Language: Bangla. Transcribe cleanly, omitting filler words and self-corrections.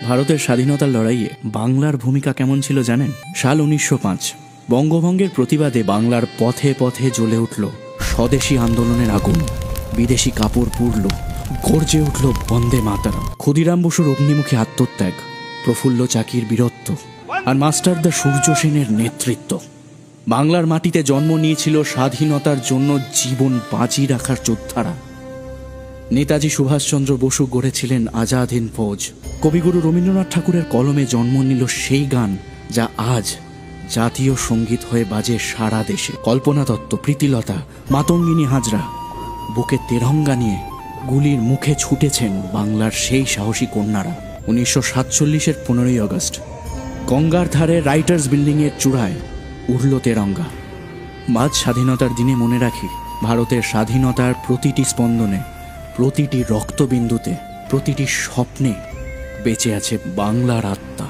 ভারতের স্বাধীনতার লড়াইয়ে বাংলার ভূমিকা কেমন ছিল জানেন? সাল 1905 বঙ্গভঙ্গের প্রতিবাদে বাংলার পথে পথে জ্বলে উঠল স্বদেশী আন্দোলনের আগুন। বিদেশি কাপড় পুড়ল, গর্জে উঠল বন্দে মাতরম। ক্ষুদিরাম বসুর অগ্নিমুখী আত্মত্যাগ, প্রফুল্ল চাকির বীরত্ব, আর মাস্টারদা সূর্য সেনের নেতৃত্ব। বাংলার মাটিতে জন্ম নিয়েছিল স্বাধীনতার জন্য জীবন বাজি রাখার যোদ্ধারা। নেতাজি সুভাষচন্দ্র বসু গড়েছিলেন আজাদ হিন্দ ফৌজ। কবিগুরু রবীন্দ্রনাথ ঠাকুরের কলমে জন্ম নিল সেই গান যা আজ জাতীয় সঙ্গীত হয়ে বাজে সারা দেশে। কল্পনা দত্ত, প্রীতিলতা, মাতঙ্গিনী হাজরা বুকে তেরঙ্গা নিয়ে গুলির মুখে ছুটেছেন বাংলার সেই সাহসী কন্যারা। 1947-এর 15ই আগস্ট গঙ্গার ধারে রাইটার্স বিল্ডিংয়ের চূড়ায় উড়ল তেরঙ্গা। আজ স্বাধীনতার দিনে মনে রাখি, ভারতের স্বাধীনতার প্রতিটি স্পন্দনে, প্রতিটি রক্তবিন্দুতে, প্রতিটি স্বপ্নে বেঁচে আছে বাংলার আত্মা।